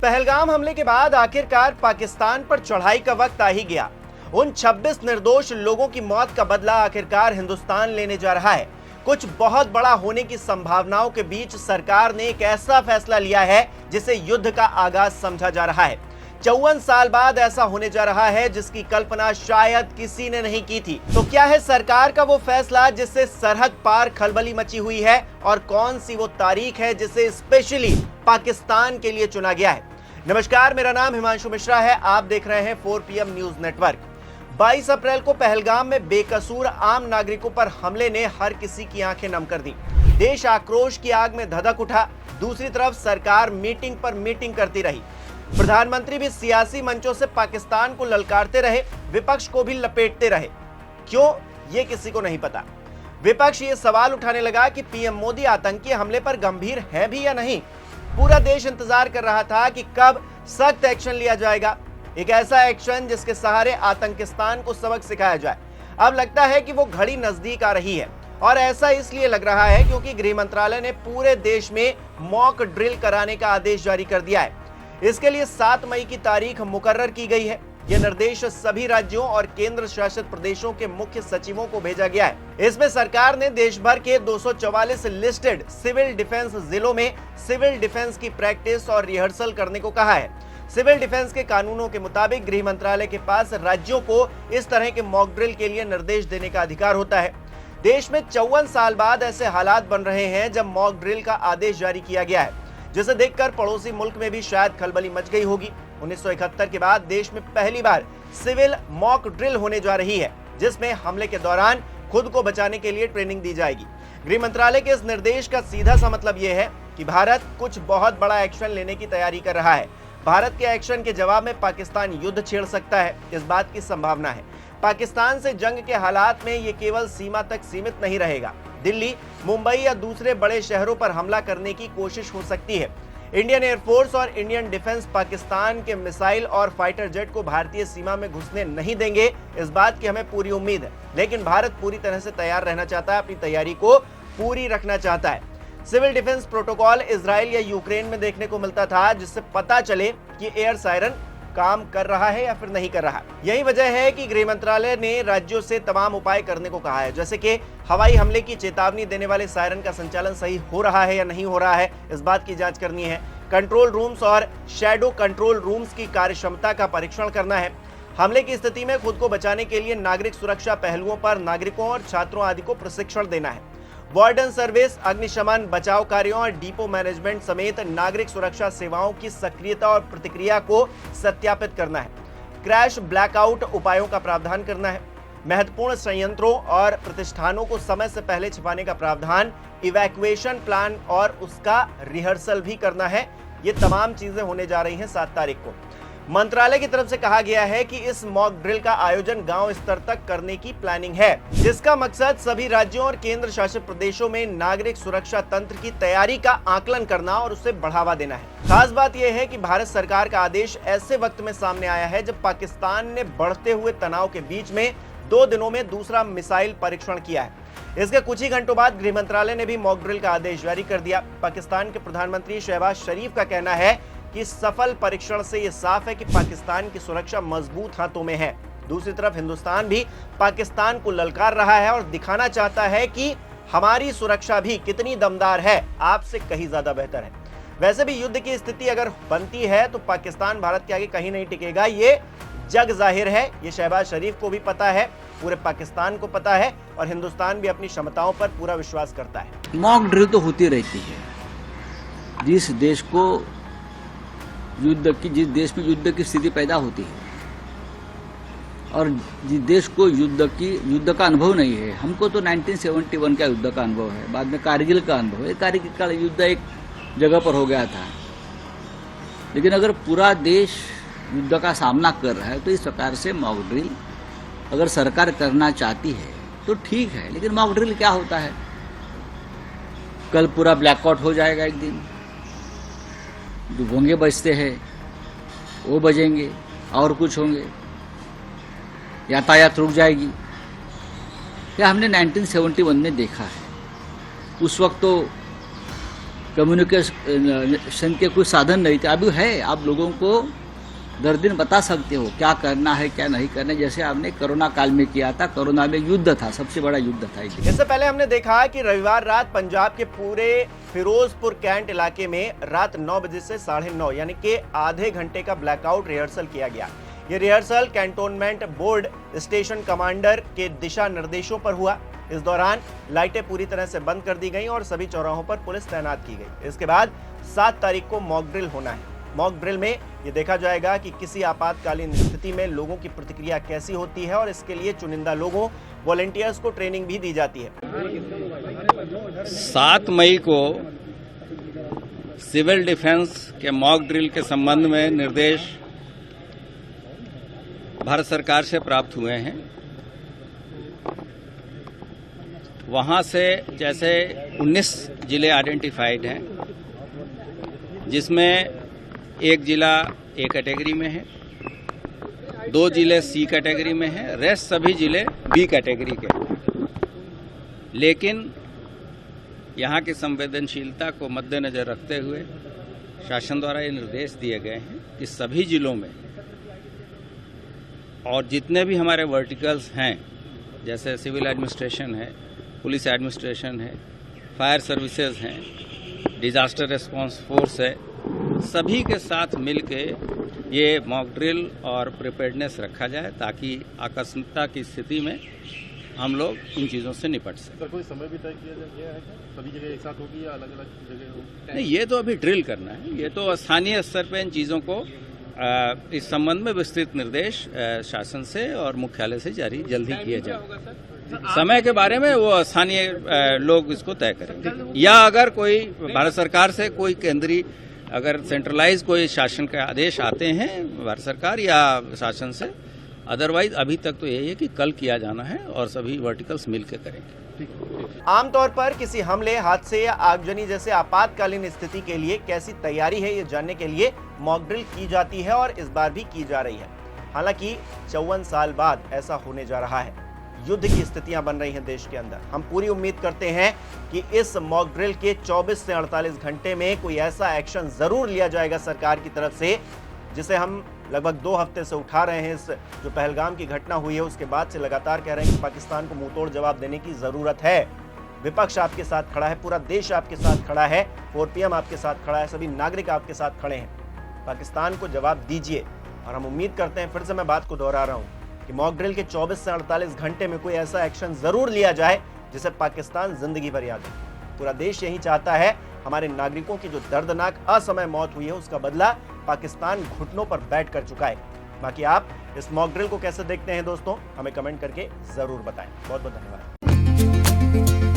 पहलगाम हमले के बाद आखिरकार पाकिस्तान पर चढ़ाई का वक्त आ ही गया। उन 26 निर्दोष लोगों की मौत का बदला आखिरकार हिंदुस्तान लेने जा रहा है। कुछ बहुत बड़ा होने की संभावनाओं के बीच सरकार ने एक ऐसा फैसला लिया है जिसे युद्ध का आगाज समझा जा रहा है। 54 साल बाद ऐसा होने जा रहा है जिसकी कल्पना शायद किसी ने नहीं की थी। तो क्या है सरकार का वो फैसला जिससे सरहद पार खलबली मची हुई है, और कौन सी वो तारीख है जिसे स्पेशली पाकिस्तान के लिए चुना गया है? नमस्कार, मेरा नाम हिमांशु मिश्रा है। आप देख रहे हैं 4PM न्यूज नेटवर्क। 22 अप्रैल को पहलगाम में बेकसूर आम नागरिकों पर हमले ने हर किसी की आंखें नम कर दी। देश आक्रोश की आग में धधक उठा। दूसरी तरफ सरकार मीटिंग पर मीटिंग करती रही। प्रधानमंत्री भी सियासी मंचों से पाकिस्तान को ललकारते रहे, विपक्ष को भी लपेटते रहे। क्यों, ये किसी को नहीं पता। विपक्ष ये सवाल उठाने लगा कि पीएम मोदी आतंकी हमले पर गंभीर है भी या नहीं। पूरा देश इंतजार कर रहा था कि कब सख्त एक्शन लिया जाएगा, एक ऐसा एक्शन जिसके सहारे आतंकिस्तान को सबक सिखाया जाए। अब लगता है कि वो घड़ी नजदीक आ रही है, और ऐसा इसलिए लग रहा है क्योंकि गृह मंत्रालय ने पूरे देश में मॉक ड्रिल कराने का आदेश जारी कर दिया है। इसके लिए 7 मई की तारीख मुकर्रर की गई है। यह निर्देश सभी राज्यों और केंद्र शासित प्रदेशों के मुख्य सचिवों को भेजा गया है। इसमें सरकार ने देश भर के 244 लिस्टेड सिविल डिफेंस जिलों में सिविल डिफेंस की प्रैक्टिस और रिहर्सल करने को कहा है। सिविल डिफेंस के कानूनों के मुताबिक गृह मंत्रालय के पास राज्यों को इस तरह के मॉक ड्रिल के लिए निर्देश देने का अधिकार होता है। देश में 54 साल बाद ऐसे हालात बन रहे हैं जब मॉक ड्रिल का आदेश जारी किया गया है, जिसे देखकर पड़ोसी मुल्क में भी शायद खलबली मच गई होगी। 1971 के बाद देश में पहली बार सिविल मॉक ड्रिल होने जा रही है, जिसमें हमले के दौरान खुद को बचाने के लिए ट्रेनिंग दी जाएगी। गृह मंत्रालय के इस निर्देश का सीधा सा मतलब यह है कि भारत कुछ बहुत बड़ा एक्शन लेने की तैयारी कर रहा है। भारत के एक्शन के जवाब में पाकिस्तान युद्ध छेड़ सकता है, इस बात की संभावना है। पाकिस्तान से जंग के हालात में ये केवल सीमा तक सीमित नहीं रहेगा। दिल्ली, मुंबई या दूसरे बड़े शहरों पर हमला करने की कोशिश हो सकती है। इंडियन एयरफोर्स और इंडियन डिफेंस पाकिस्तान के मिसाइल और फाइटर जेट को भारतीय सीमा में घुसने नहीं देंगे, इस बात की हमें पूरी उम्मीद है। लेकिन भारत पूरी तरह से तैयार रहना चाहता है, अपनी तैयारी को पूरी रखना चाहता है। सिविल डिफेंस प्रोटोकॉल इजराइल या यूक्रेन में देखने को मिलता था, जिससे पता चले कि एयर सायरन काम कर रहा है या फिर नहीं कर रहा। यही वजह है कि गृह मंत्रालय ने राज्यों से तमाम उपाय करने को कहा है, जैसे कि हवाई हमले की चेतावनी देने वाले सायरन का संचालन सही हो रहा है या नहीं हो रहा है, इस बात की जांच करनी है। कंट्रोल रूम्स और शैडो कंट्रोल रूम्स की कार्यक्षमता का परीक्षण करना है। हमले की स्थिति में खुद को बचाने के लिए नागरिक सुरक्षा पहलुओं पर नागरिकों और छात्रों आदि को प्रशिक्षण देना है। वार्डन सर्विस, अग्निशमन, बचाव कार्यों और डिपो मैनेजमेंट समेत नागरिक सुरक्षा सेवाओं की सक्रियता और प्रतिक्रिया को सत्यापित करना है। क्रैश ब्लैकआउट उपायों का प्रावधान करना है। महत्वपूर्ण संयंत्रों और प्रतिष्ठानों को समय से पहले छिपाने का प्रावधान, इवैक्यूएशन प्लान और उसका रिहर्सल भी करना है। ये तमाम चीजें होने जा रही हैं 7 तारीख को। मंत्रालय की तरफ से कहा गया है कि इस मॉक ड्रिल का आयोजन गांव स्तर तक करने की प्लानिंग है, जिसका मकसद सभी राज्यों और केंद्र शासित प्रदेशों में नागरिक सुरक्षा तंत्र की तैयारी का आकलन करना और उसे बढ़ावा देना है। खास बात यह है कि भारत सरकार का आदेश ऐसे वक्त में सामने आया है जब पाकिस्तान ने बढ़ते हुए तनाव के बीच में 2 दिनों में दूसरा मिसाइल परीक्षण किया है। इसके कुछ ही घंटों बाद गृह मंत्रालय ने भी मॉक ड्रिल का आदेश जारी कर दिया। पाकिस्तान के प्रधानमंत्री शहबाज शरीफ का कहना है कि सफल परीक्षण से यह साफ है कि पाकिस्तान की सुरक्षा मजबूत हाथों में है। दूसरी तरफ हिंदुस्तान भी पाकिस्तान को ललकार रहा है और दिखाना चाहता है कि हमारी सुरक्षा भी कितनी दमदार है, आपसे कहीं ज्यादा बेहतर है। वैसे भी युद्ध की स्थिति अगर बनती है तो पाकिस्तान भारत के आगे कहीं नहीं टिकेगा, ये जग जाहिर है। ये शहबाज शरीफ को भी पता है, पूरे पाकिस्तान को पता है, और हिंदुस्तान भी अपनी क्षमताओं पर पूरा विश्वास करता है। मॉक ड्रिल तो होती रहती है। जिस देश में युद्ध की स्थिति पैदा होती है और जिस देश को युद्ध का अनुभव नहीं है, हमको तो 1971 का युद्ध का अनुभव है, बाद में कारगिल का अनुभव है। कारगिल का युद्ध एक जगह पर हो गया था, लेकिन अगर पूरा देश युद्ध का सामना कर रहा है तो इस प्रकार से मॉक ड्रिल अगर सरकार करना चाहती है तो ठीक है। लेकिन मॉक ड्रिल क्या होता है, कल पूरा ब्लैकआउट हो जाएगा, एक दिन जो भोंगे बजते हैं वो बजेंगे और कुछ होंगे, यातायात रुक जाएगी। यह हमने 1971 में देखा है। उस वक्त तो कम्युनिकेशन के कोई साधन नहीं थे। अभी है, आप लोगों को दर दिन बता सकते हो क्या करना है क्या नहीं करना, जैसे आपने कोरोना काल में किया था। कोरोना में युद्ध था, सबसे बड़ा युद्ध था। इससे पहले हमने देखा कि रविवार रात पंजाब के पूरे फिरोजपुर कैंट इलाके में रात 9 बजे से 9:30 यानी कि आधे घंटे का ब्लैकआउट रिहर्सल किया गया। ये rehearsal cantonment board station commander के दिशा निर्देशों पर हुआ। इस दौरान लाइटें पूरी तरह से बंद कर दी गई और सभी चौराहों पर पुलिस तैनात की गई। इसके बाद 7 तारीख को मॉक ड्रिल होना है। मॉक ड्रिल में ये देखा जाएगा कि किसी आपातकालीन स्थिति में लोगों की प्रतिक्रिया कैसी होती है और इसके लिए चुनिंदा लोगों वॉलंटियर्स को ट्रेनिंग भी दी जाती है। 7 मई को सिविल डिफेंस के मॉक ड्रिल के संबंध में निर्देश भारत सरकार से प्राप्त हुए हैं। वहां से जैसे 19 जिले आइडेंटिफाइड हैं, जिसमें एक जिला ए कैटेगरी में है, 2 जिले सी कैटेगरी में है, रेस्ट सभी जिले बी कैटेगरी के हैं। लेकिन यहाँ की संवेदनशीलता को मद्देनजर रखते हुए शासन द्वारा ये निर्देश दिए गए हैं कि सभी जिलों में और जितने भी हमारे वर्टिकल्स हैं, जैसे सिविल एडमिनिस्ट्रेशन है, पुलिस एडमिनिस्ट्रेशन है, फायर सर्विसेज हैं, डिजास्टर रिस्पांस फोर्स है, सभी के साथ मिलके ये मॉक ड्रिल और प्रिपेयर्डनेस रखा जाए ताकि आकस्मिकता की स्थिति में हम लोग इन चीज़ों से निपट सकें। सर, कोई समय भी तय किया गया है क्या? सभी जगह एक साथ होगी या अलग अलग जगह होगी? नहीं, ये तो अभी ड्रिल करना है। ये तो स्थानीय स्तर पर इन चीज़ों को इस संबंध में विस्तृत निर्देश शासन से और मुख्यालय से जारी जल्द ही किए जाए। समय के बारे में वो स्थानीय लोग इसको तय करेंगे, या अगर कोई भारत सरकार से कोई केंद्रीय अगर सेंट्रलाइज कोई शासन के आदेश आते हैं भारत सरकार या शासन से, अदरवाइज अभी तक तो यही है कि कल किया जाना है और सभी वर्टिकल्स मिलकर करेंगे। आमतौर पर किसी हमले, हादसे या आगजनी जैसे आपातकालीन स्थिति के लिए कैसी तैयारी है ये जानने के लिए मॉक ड्रिल की जाती है और इस बार भी की जा रही है। हालांकि 54 साल बाद ऐसा होने जा रहा है। युद्ध की स्थितियां बन रही हैं देश के अंदर। हम पूरी उम्मीद करते हैं कि इस मॉक ड्रिल के 24 से 48 घंटे में कोई ऐसा एक्शन जरूर लिया जाएगा सरकार की तरफ से, जिसे हम लगभग 2 हफ्ते से उठा रहे हैं। इस जो पहलगाम की घटना हुई है उसके बाद से लगातार कह रहे हैं कि पाकिस्तान को मुंहतोड़ जवाब देने की जरूरत है। विपक्ष आपके साथ खड़ा है, पूरा देश आपके साथ खड़ा है, 4PM आपके साथ खड़ा है, सभी नागरिक आपके साथ खड़े हैं। पाकिस्तान को जवाब दीजिए। और हम उम्मीद करते हैं, फिर से मैं बात को दोहरा रहा हूं, कि मॉक ड्रिल के 24 से 48 घंटे में कोई ऐसा एक्शन जरूर लिया जाए जिसे पाकिस्तान जिंदगी भर याद रखे। पूरा देश यही चाहता है, हमारे नागरिकों की जो दर्दनाक असमय मौत हुई है उसका बदला पाकिस्तान घुटनों पर बैठ कर चुका है। बाकी आप इस मॉक ड्रिल को कैसे देखते हैं दोस्तों, हमें कमेंट करके जरूर बताएं। बहुत बहुत धन्यवाद।